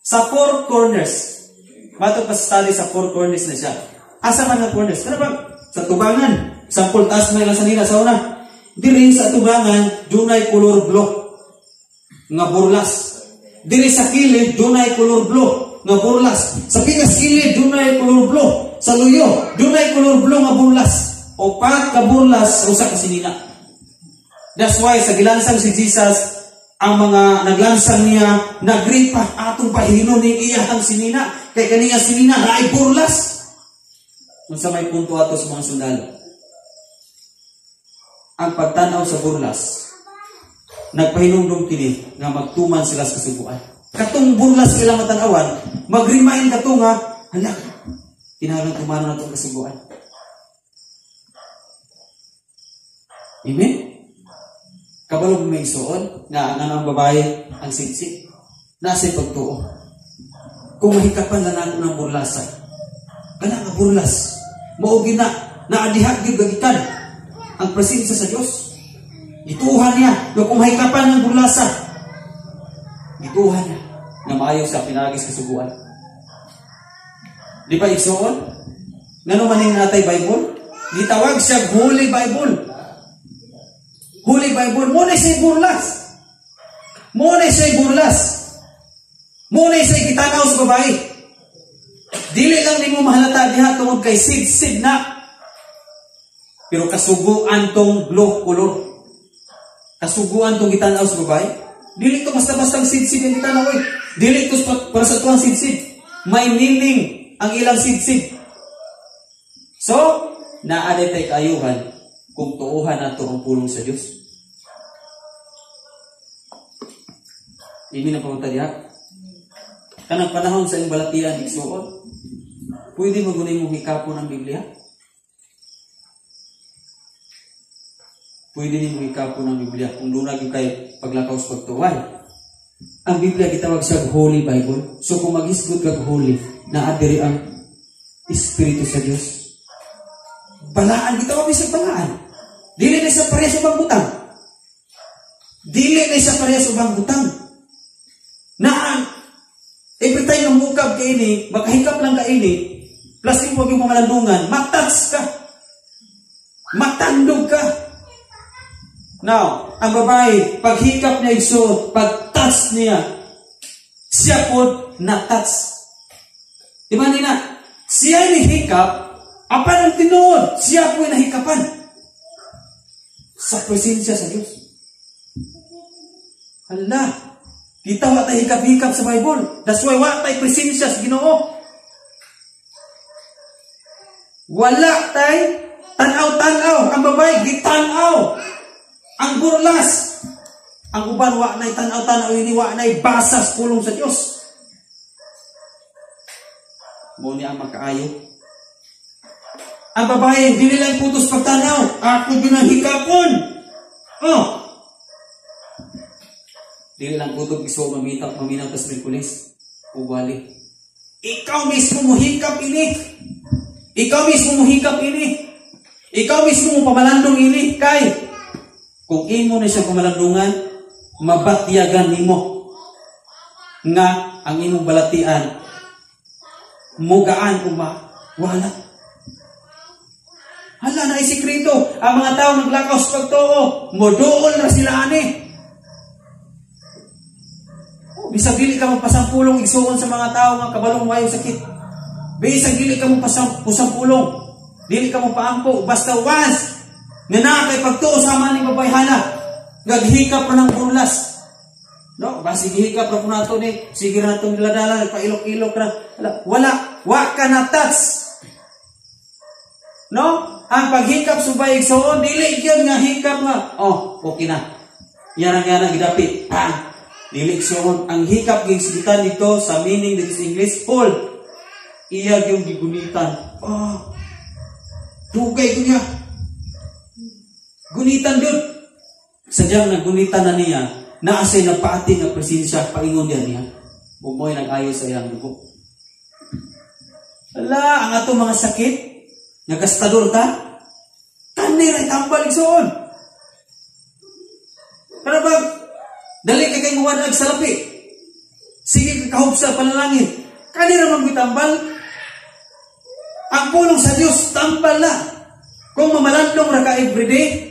sa four corners. Bato pa study sa four corners na siya. Asa man ang corners? Ano ba? Sa tubangan. Sampul taas na ilang sanila sa una. Diri sa tubangan, dunay color blue nga burlas. Diri sa kilid, dunay color blue nga burlas. Sa pikas kilid, dunay color blue. Sa luyo, dunay color blue nga burlas. Opat ka burlas, usa ka sinina. That's why sa gilansang si Jesus, ang mga naglansang niya, nagripa, atong pahinon ni iya ang sinina. Kay kaniya sinina, naay burlas. Kung sa may punto ato sa mga sundalo. Ang pagtanaw sa burlas, nagpahinumdum kini nga magtuman sila sa kasubuan. Katong burlas ilang matanawan, mag-remind ka to nga, hala, tinarang tumano na itong kasubuan. Amen? Kabalog may isuon na ang babae ang siksik. Nasa pagtuo. kung mahikapan na nato ng burlasan. Kana nga burlas. Maugin na, naadihag yung gagikan ang presensya sa Diyos. Ituuhan niya, kung mahikapan ng burlasan. Ituuhan niya, na maayo sa pinagis kasuguan. Di ba igsoon? Ngano man yung natay Bible? Gitawag siya Holy Bible. Holy Bible. Muna siya burlas. Muna siya burlas. Muna siya kitanaw sa babae. Dili lang ni mo mahalata diha tungod kay sid na. Pero kasuguan tong blue color. Kasuguan tong gitanaw sa babae. Dili to basta-basta sid yung gitanaw eh. Dili to para sa tuwang sid. May meaning ang ilang sid. So, naaday tay kaayuhan kung tuuhan nato ang pulong sa Dios. Ini na pamunta diha. Kanang panahon sa iyong balatian, igsuon, pwede magunay mo hikapon ang Biblia? Pwede ni mo hikapon ang Biblia kung lunag yung kay paglakaw sa pagtuway. Ang Biblia gitawag sa Holy Bible. So kung mag-isgod kag holy, naadiri ang Espiritu sa Dios. Balaan, gitawag sa balaan. Dili na sa parehas ubang butang. Dili na sa parehas ubang butang. Naan, every time na mukab ka ini, makahikap lang ka ini, plus yung huwag yung mamalandungan, matats ka. Matandog ka. Now, ang babae, paghikap niya igsoon, pag-touch niya, siya po na-touch. Diba nina? Siya ni hikap, apan ang tinuod, siya po nahikapan. Sa presensya sa Diyos. Hala, kita wa tayo hikap-hikap sa Bible. That's why wa tayo presensya sa Ginoo. Wala tayo tanaw-tanaw. Ang babae, gitanaw. Ang burlas. Ang uban, wa na tanaw-tanaw. Ini wa na basas pulong sa Diyos. Muna ang makaayo. Ang babae, hindi nilang putos pagtanaw. Ako ginahikapon. Oh. Dili lang putok iso maminaw tas Merkulis. Ubali. Ikaw mismo mo hikap ini. Ikaw mismo mo hikap ini. Ikaw mismo mo pamalandong ini. Kay, kung imo na siya pamalandungan, mabatyagan nimo nga ang imong balatian mugaan wala. Hala na isikreto. Ang mga tao naglakaw sa pagtuo, moduol na sila ani. Bisag dili ka magpasampulong igsuon sa mga tao nga kabalong wayo sakit. Bisag dili ka magpasampulong, dili ka magpaampo, basta once nga naa kay pagtuo sa maning babae hala, gaghikap ra ng burlas. No, basi gihikap ra nato ni, sige ra natong daladala, pailok-ilok ra. Wala, wa ka na touch. No? Ang paghikap subay igsuon, dili gyud nga hikap nga. Oh, okay na. Yarang-yarang gidapit. Dili igsuon ang hikap gisugitan dito sa meaning dito sa English, hold. Iya yung gigunitan. Dugay ko niya. Gunitan yun. Sadyang nagunitan na niya, naasay nagpaati nga presensya, paingon niya. Bumoy nag-ayo sa iyang dugo. Ala, ang ato mga sakit, nagastador ta, kanira itambal igsoon. Pero bag, dali ka kay muwan ag salapi. Sige kakahub sa panalangin. Kanira magmitambal. Ang pulong sa Dios tambal na. Kung mamalandong ra ka everyday,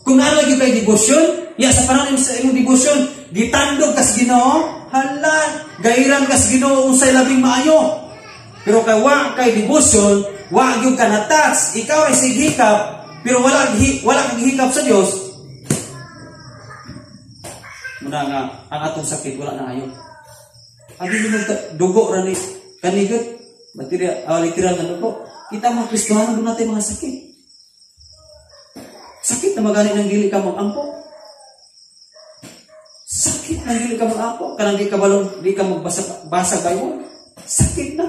kung nalagi kay devotion, ya sa paranim sa imong devotion, gitandog kas Ginoo, hala, gairan kas Ginoo unsay labing maayo. Pero kay wa kay devotion, wa gyud ka na touch, ikaw ay sighikap, pero wala kang hikap sa Dios. Muna nga, ang atong sakit, wala na ayon. Ang dugo ra ni kanigod, literal na dugo. Kita mga Kristohano doon natin mga sakit. Sakit na magani ng dili ka mag-ampo. Sakit na dili ka mag-ampo. Kanang di ka magbasag Bible. Sakit na.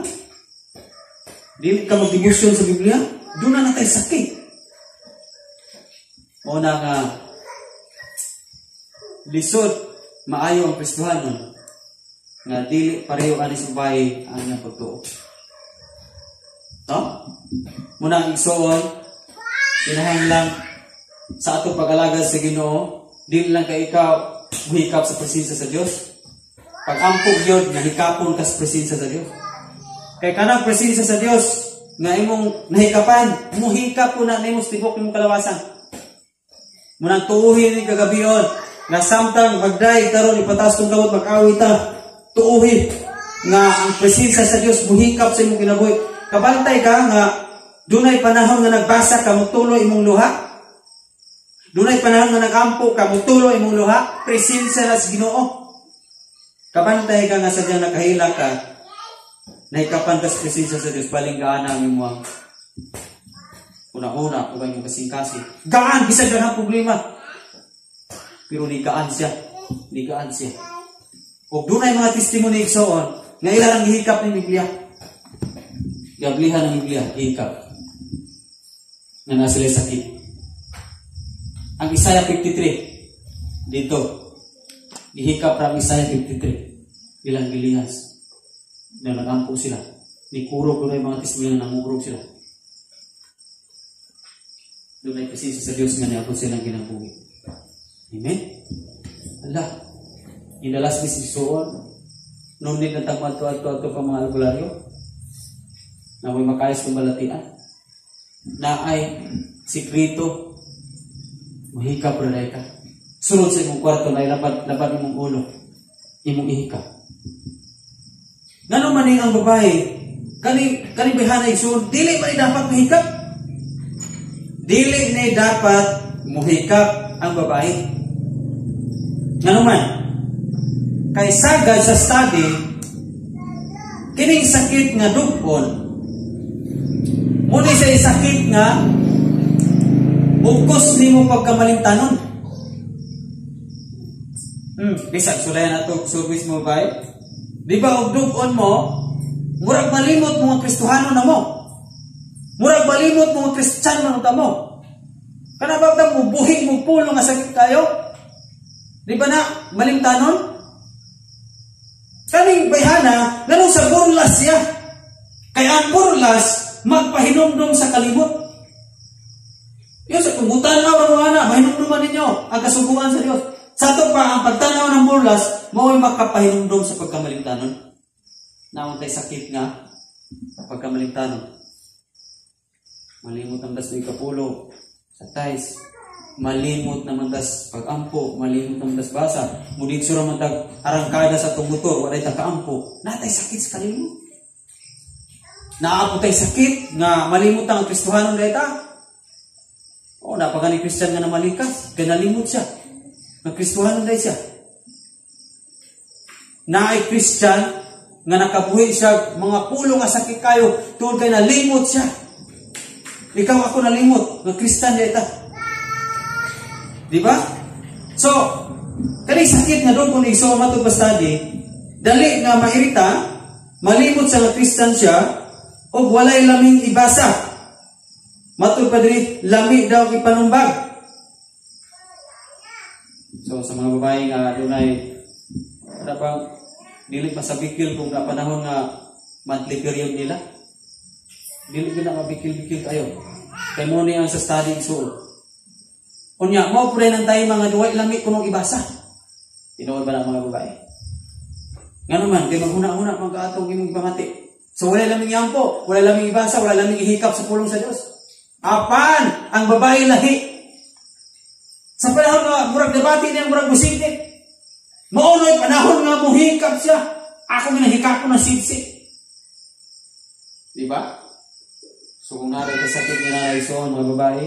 Dili ka mag-devotion sa Biblia. Doon na natin sakit. Muna nga, lisod, maayo ang Kristohano. nga dili pareho ani sa bahay ang iyang pagtuo. No? Muna ang igsoon, kinahanglan sa atong pag-alagad sa Ginoo, dili lang kay ikaw muhikap sa presensya sa Dios. Pag-ampog yun, nahikapon ka sa presensya sa Dios. Kay kanang presensya sa Dios nga imong nahikapan, muhikap po na imong tibok imong kalawasan. Munang tuuhin ni kagabion, nga samtang magday karon ipatas kong kamot mag-awit ta, tuuhin nga ang presensya sa Dios muhikap sa imong kinabuhi. Kabantay ka nga dunay panahon nga nagbasa ka mutuloy imong luha. Dunay panahon nga nagampo ka mutuloy imong luha, presensya na sa Ginoo. Kabantay ka nga sadyang nakahila ka, nahikapan ka sa presensya sa Diyos, palinggaan namin mo ang una-una, kung yung kasing-kasi. Gaan, bisag lang ang problema. Pero nigaan siya. Nigaan siya. O doon ay mga testimony igsoon, nga ilan ang hihikap ng Biblia. Gablihan ng Biblia, hihikap. Na nasa sakit. Ang Isaiah 53, dito, ihikap ng Isaiah 53, ilang gilihas. Na nagampo sila. Nikurog doon ay mga testimony na namurog sila. Doon ay presensya sa Diyos nga niya ako silang ginabuhi. Amen? Allah. Inalas ni Sisuon, noon din natagmad to pa mga albularyo, na may makayas kong balatian, na ay sikrito, mahikap rin ka. Sunod sa imong kwarto na ilabad imong ulo, imong ihikap. Ngano man ang babae, kani bihana igsoon, dili man dapat mahikap. Dili na dapat muhikap ang babae. Ngano man, kay sagad sa study, kining sakit nga dugpon, muna sa sakit nga, bukos ni mo pagkamalintanon. Bisag, sulayan na ito, service mo ba? Di ba, og dugpon mo, murag malimot mga Kristohano na mo. Murag malimot mga Kristiyano na mo. Kanabagdang mo, buhing mo pulo nga sakit kayo. Di ba na, malimtanon? Kaning bayhana, ganun sa burlas siya. Kaya ang burlas, magpahinumdum sa kalimot. Yun sa kumutan na mga na, mahinumduman ninyo ang kasubuan sa Diyos. Sa ito pa, ang pagtanaw ng burlas, mao'y makapahinumdum sa pagkamalimtanon. Namatay sakit nga, pagkamalimtanon. Malimot ang das ng kapulo sa tais. Malimot naman das pag-ampo, malimot naman das basa. Mudig sura man tag arangkada sa tumutor, walay tag-ampo. Natay sakit sa kalimot. Naapo tay sakit nga malimot ang Kristohanon dayta. O napagani Kristiyan nga namalikas, ganalimot siya. Nga Kristohanon day siya. Naay Kristiyan nga nakabuhi siya mga pulo nga sakit kayo, tuod kay nalimot siya. Ikaw ako nalimot, nga Kristiyan dayta. Di ba? So, kani sakit nga doon kung iso matod pa study, dali nga mairita, malimot sa nga Kristiyan siya, o walay laming ibasa. Matod pa diri, lami daw ipanumbag. So, sa mga babae nga doon ay, ano bang, dili pa sa bikil kung na panahon nga monthly period nila. Dili ko na mabikil-bikil kayo. Kaya mo niya sa study suot. Unya, mo po rin ang tayo mga duway lami kunong ibasa. Tinuod ba na mga babae? Nga naman, kaya maghuna-huna mag-aatong imong pamati. So, wala laming yampo, wala laming ibasa, wala laming ihikap sa pulong sa Diyos. Apan, ang babae lahi. Sa panahon nga, murag debati niya, murag musitik. Maunoy panahon nga muhikap siya. Ako minahikap ko na sipsip. Diba? So, kung narin ka sakit niya na ison, mga babae,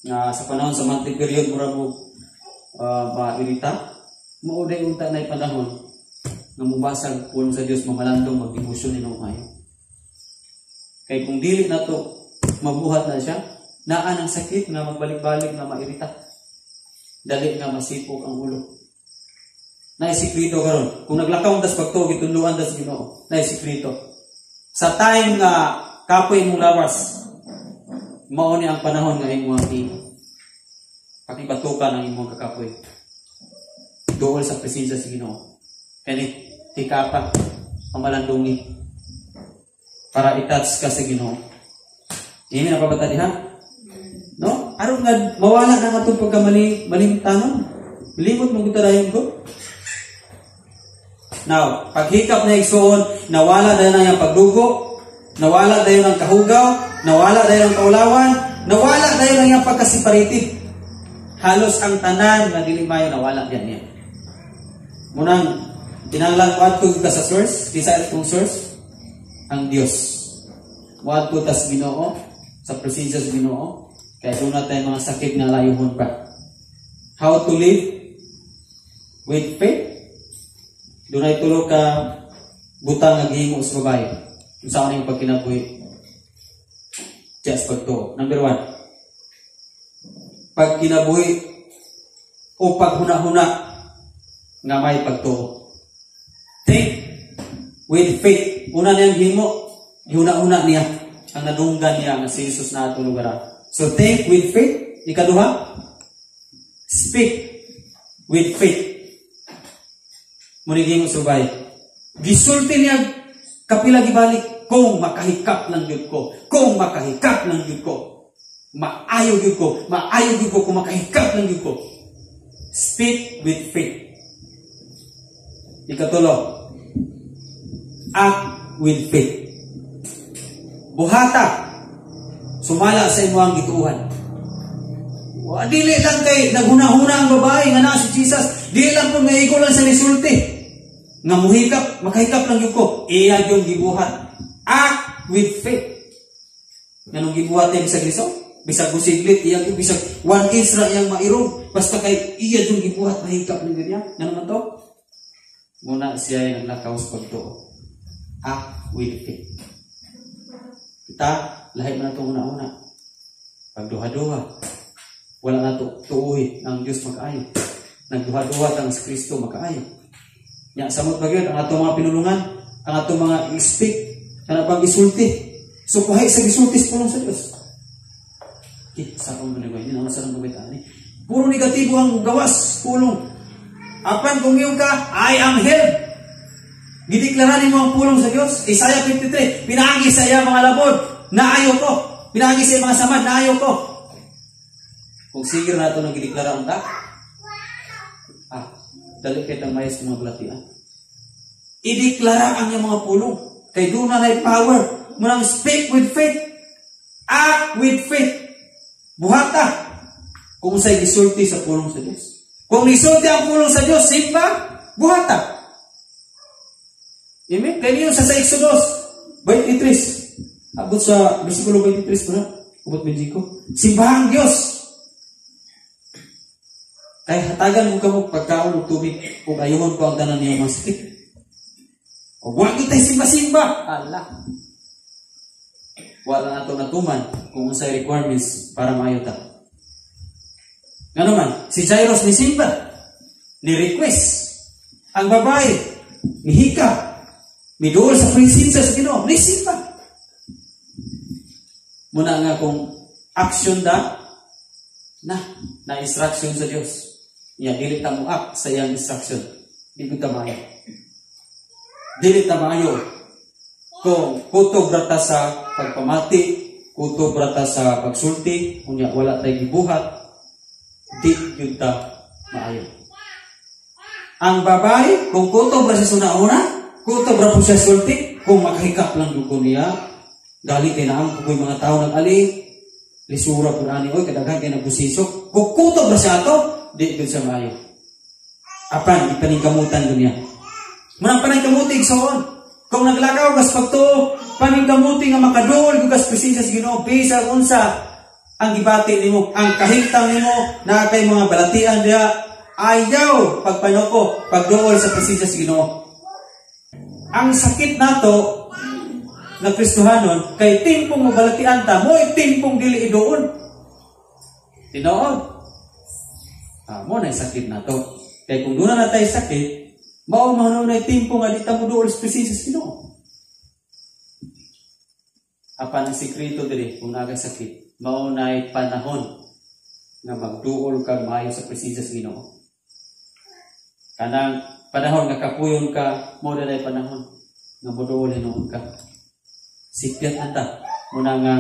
nga sa panahon sa monthly period mura mo mairita, mauday unta na panahon nga mubasag pulong sa Dios mamalandong mag-emosyon ninong kayo. Kay kung dili na to mabuhat na siya, naan ang sakit nga magbalik-balik nga mairita. Dali nga masipok ang ulo. Naisikreto karon. Kung naglakaw das pagtugi tuluan das Ginoo, naisikreto. Sa time nga kapoy mong lawas, mao ni ang panahon nga imong pakibatukan ang imong kakapoy. Dool sa presensya sa Ginoo. Kani Ikapa, pamalandungi. Para i-touch ka sa Ginoo. Hindi na pabata diha? No? Aron nga mawala na nga itong pagkamalimtanon. Limot mo kita dayon ko. Now, paghikap na igsoon, nawala dahil na yung pagdugo, nawala dahil ng kahugaw, nawala dahil ng kaulawan, nawala dahil na yung pagkaseparated. Halos ang tanan na dilimayo nawala yan niya. Munang, kinanglan ko ka sa source, kisa itong source, ang Diyos. Muad ko tas Ginoo, sa presensya sa Ginoo, kaya doon natin mga sakit na layuhon pa. How to live with faith? Doon ay tulog ka butang naghihimo sa babae. Kung saan yung pagkinabuhi. Just pagto. Number 1. Pagkinabuhi o paghuna-huna nga may pagto. Think with faith. Una niyang himo, huna-huna niya. Ang nadunggan niya nga si Jesus na atong lugar. So think with faith. Ikaduha, speak with faith. Munigin mo subay. Gisulti niya kapila gibalik kung makahikap ng Diyod ko. Kung makahikap ng Diyod ko. Maayo Diyod ko. Maayo Diyod ko kung makahikap ng Diyod ko. Speak with faith. Ikatulo, act with faith. Buhata. Sumala sa imuang gituuhan. Dili lang kay naghuna-huna ang babae nga na si Jesus. Dili lang po maigo lang sa nisulti. Nga muhikap, makahikap lang yung ko. Iya yung gibuhat. Act with faith. Ganong gibuhat niya bisag liso? Bisag busiglit, iya yung bisag 1 inch na iyang mairog. Basta kay iya yung gibuhat, mahikap lang ganyan. Nga naman to? Muna siya yung naglakaw sa pagtuo. Act with faith. Kita, lahat na itong una-una. Pagduha-duha. Wala na tuuhi ang Diyos mag-ayo. Nagduha-duha ang si Kristo mag-ayo. Nya samot bagay ang atong mga pinulungan, ang atong mga i-speak, ang atong isulti. So kuhay sa isulti sa pulong sa Diyos. Sa akong managay, hindi naman sa nang babitaan ni. Puro negatibo ang gawas, pulong. Apan kung yung ka, I am help. Gideklaranin mo ang pulong sa Diyos. Isaiah 53, pinaagi sa iya mga labod, naayo ko. Pinaagi sa iya mga samad, naayo ko. Kung sige na ito nang gideklara ang ta, dali kayo ng mayas ng mga balatian. Ideklara ang iyong mga pulong. Kay doon na may power. Munang speak with faith. Act with faith. Buhata. Kung sa'y gisulti sa pulong sa Diyos. Kung isulti ang pulong sa Diyos, simba, buhata. Amen? Kaya niyo sa Exodus 23. Abot sa versikulo 23 po na. Abot Benjico. Simbahan Diyos. Kaya hatagan mo ka mo pagkaon ng tubig kung ayuhon ko ang tanan niya mga sakit. O huwag kita simba-simba. Allah. Wala na ito natuman kung sa requirements para maayo ta. Nga naman, si Jairus ni simba, ni request. Ang babae, ni hika, ni dool sa prinsesa sa Ginoo, ni simba. Muna nga kung action na instruction sa Diyos. Iya, dili ta mo act sa iyang instruction. Dili ta maayo. Dili ta maayo. Kung kutob rata sa pagpamati, kutob rata sa pagsulti, unya wala tay gibuhat, di yun ta maayo. Ang babae, kung kutob ra siya una, kutob ra po siya sulti, kung makahikap lang dugo niya, gali kay naam kung mga tao nag-ali, lisura po ani, oy, kadaghan kay nagbusisok, kung kutob ra siya ato, di yun sa maayo. Apan, ipaningkamutan doon niya. Munang paningkamutig soon. Kung naglakaw, gas pagto, paningkamuting nga makadool, gas presensya sa Ginoo, bisa unsa ang gibati nimo, ang kahintang nimo, na kay mga balatian diya, ayaw pagpanoko, pagdool sa presensya sa Ginoo. Ang sakit nato na Kristohanon, kay timpong mabalatian ta, mo timpong dili idoon. Tinood. Mo na sakit na to. Kaya kung doon na tayo sakit, mao na timpo nga di ta mo dool sa presensya sa Ginoo. Apan ang sikreto diri kung nagasakit, mao na panahon nga magduol kag maayo sa presensya sa Ginoo. Kanang panahon nga kapuyon ka, mo na panahon nga moduol hinuon ka. Sikyan anta muna nga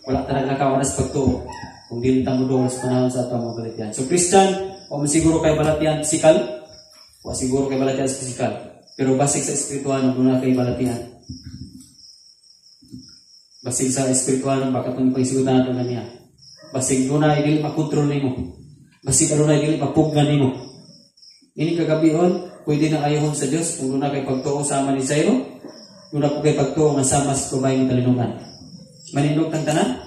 wala talaga ka oras pagtuo kung dili ta moduol sa panahon sa ato mga balatian. So Christian, o siguro kay balatian physical, o siguro kay balatian physical, pero basic sa espiritual muna kay balatian. Basig sa espiritual baka itong pagsigutan natin niya. Basig doon na dili makontrol nimo. Basig doon na dili mapugnan nimo. Ini kagabion, pwede na ayahon sa Dios kung doon na kay pagtuo sama ni Zairo, doon na po kay pagtuo nga sama sa kubay ng talinungan. Manindog tang tanan.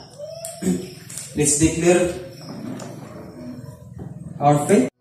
Let's declare our faith.